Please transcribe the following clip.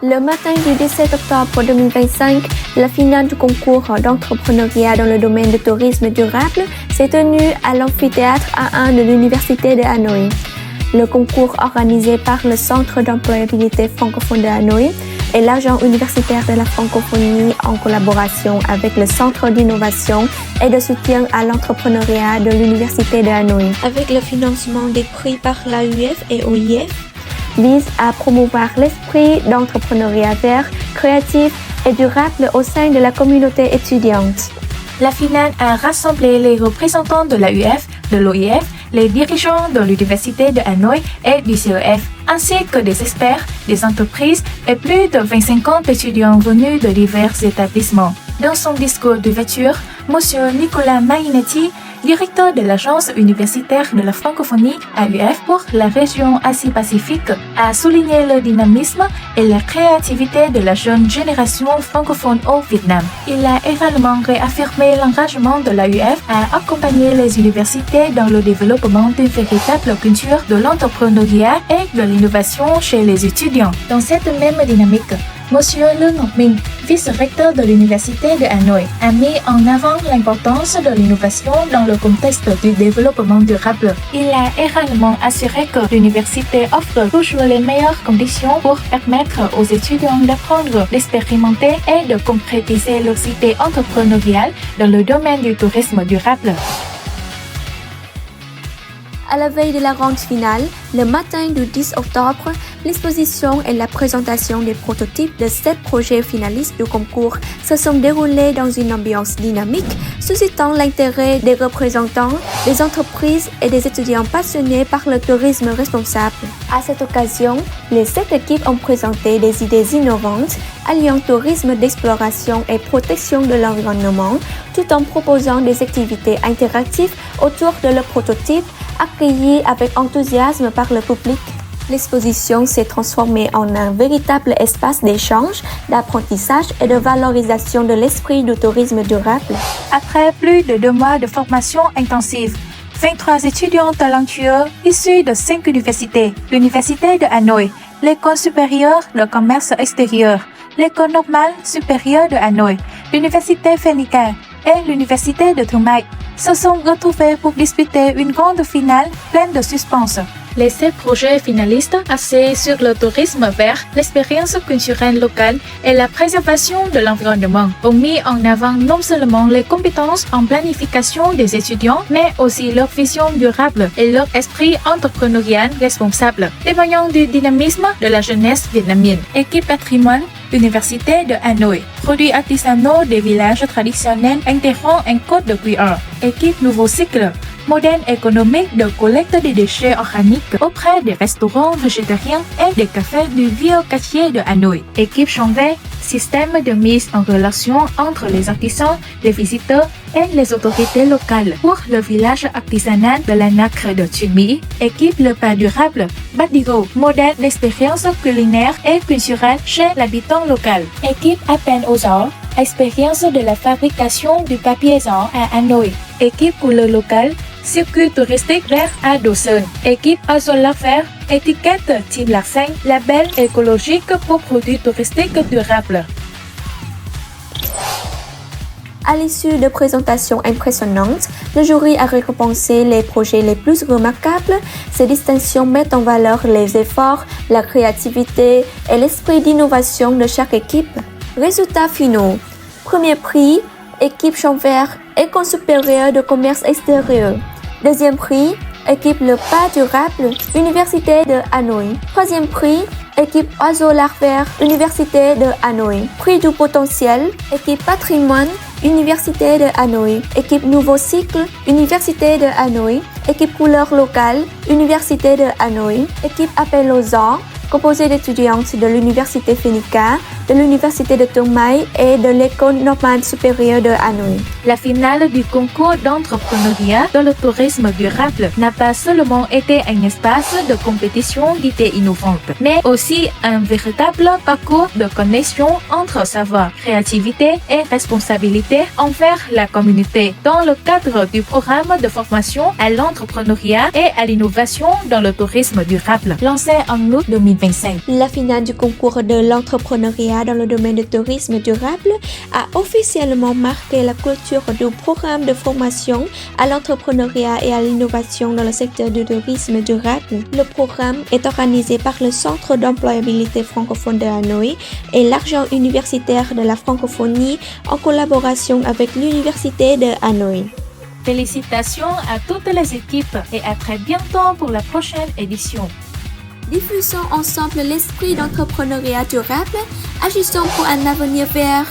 Le matin du 17 octobre 2025, la finale du concours d'entrepreneuriat dans le domaine du tourisme durable s'est tenue à l'amphithéâtre A1 de l'Université de Hanoï. Le concours organisé par le Centre d'employabilité francophone de Hanoï et l'Agence universitaire de la francophonie en collaboration avec le Centre d'innovation et de soutien à l'entrepreneuriat de l'Université de Hanoï, avec le financement des prix par l'AUF et OIF, vise à promouvoir l'esprit d'entrepreneuriat vert, créatif et durable au sein de la communauté étudiante. La finale a rassemblé les représentants de l'AUF, de l'OIF, les dirigeants de l'Université de Hanoï et du CEF, ainsi que des experts, des entreprises et plus de 25 étudiants venus de divers établissements. Dans son discours d'ouverture, M. Nicolas Mainetti, directeur de l'Agence universitaire de la francophonie AUF pour la région Asie-Pacifique, a souligné le dynamisme et la créativité de la jeune génération francophone au Vietnam. Il a également réaffirmé l'engagement de l'AUF à accompagner les universités dans le développement d'une véritable culture de l'entrepreneuriat et de l'innovation chez les étudiants. Dans cette même dynamique, Monsieur Le Ngọc Minh, vice-recteur de l'Université de Hanoï, a mis en avant l'importance de l'innovation dans le contexte du développement durable. Il a également assuré que l'université offre toujours les meilleures conditions pour permettre aux étudiants d'apprendre, d'expérimenter et de concrétiser leurs idées entrepreneuriales dans le domaine du tourisme durable. À la veille de la ronde finale, le matin du 10 octobre, l'exposition et la présentation des prototypes de 7 projets finalistes du concours se sont déroulées dans une ambiance dynamique, suscitant l'intérêt des représentants, des entreprises et des étudiants passionnés par le tourisme responsable. À cette occasion, les 7 équipes ont présenté des idées innovantes, alliant tourisme d'exploration et protection de l'environnement, tout en proposant des activités interactives autour de leurs prototypes, accueillis avec enthousiasme par le public. L'exposition s'est transformée en un véritable espace d'échange, d'apprentissage et de valorisation de l'esprit du tourisme durable. Après plus de 2 mois de formation intensive, 23 étudiants talentueux issus de 5 universités, l'Université de Hanoï, l'École supérieure de commerce extérieur, l'École normale supérieure de Hanoï, l'Université Phénica et l'Université de Thương Mại, se sont retrouvés pour disputer une grande finale pleine de suspense. Les 7 projets finalistes axés sur le tourisme vert, l'expérience culturelle locale et la préservation de l'environnement ont mis en avant non seulement les compétences en planification des étudiants, mais aussi leur vision durable et leur esprit entrepreneurial responsable, témoignant du dynamisme de la jeunesse vietnamienne. Équipe patrimoine, Université de Hanoï, produits artisanaux des villages traditionnels intégrant un code de QR. Équipe nouveau cycle, modèle économique de collecte des déchets organiques auprès des restaurants végétariens et des cafés du vieux quartier de Hanoï. Équipe Chanvet, système de mise en relation entre les artisans, les visiteurs et les autorités locales pour le village artisanal de la Nacre de Thuy Mỹ. Équipe Le Pas Durable, Badigo, modèle d'expérience culinaire et culturelle chez l'habitant local. Équipe Appel aux Arts, expérience de la fabrication du papier art à Hanoï. Équipe couleur locale, circuit touristique vert à Đồ Sơn. Équipe Azola Vert, étiquette Team Lạc Xanh, label écologique pour produits touristiques durables. À l'issue de présentations impressionnantes, le jury a récompensé les projets les plus remarquables. Ces distinctions mettent en valeur les efforts, la créativité et l'esprit d'innovation de chaque équipe. Résultats finaux. Premier prix, équipe Champ Vert, École supérieure de commerce extérieur. Deuxième prix, équipe Le Pas Durable, Université de Hanoï. Troisième prix, équipe Oiseau L'Art Vert, Université de Hanoï. Prix du potentiel, équipe Patrimoine, Université de Hanoï. Équipe Nouveau Cycle, Université de Hanoï. Équipe Couleur Locale, Université de Hanoï. Équipe Appel aux Arts, composée d'étudiantes de l'Université Phénica, de l'Université de Trung Mai et de l'École normale supérieure de Hanoï. La finale du concours d'entrepreneuriat dans le tourisme durable n'a pas seulement été un espace de compétition d'idées innovantes, mais aussi un véritable parcours de connexion entre savoir, créativité et responsabilité envers la communauté dans le cadre du programme de formation à l'entrepreneuriat et à l'innovation dans le tourisme durable, lancé en août 2025. La finale du concours de l'entrepreneuriat dans le domaine du tourisme durable a officiellement marqué la clôture du programme de formation à l'entrepreneuriat et à l'innovation dans le secteur du tourisme durable. Le programme est organisé par le Centre d'employabilité francophone de Hanoï et l'Argent universitaire de la francophonie en collaboration avec l'Université de Hanoï. Félicitations à toutes les équipes et à très bientôt pour la prochaine édition. Diffusons ensemble l'esprit d'entrepreneuriat durable, agissons pour un avenir vert.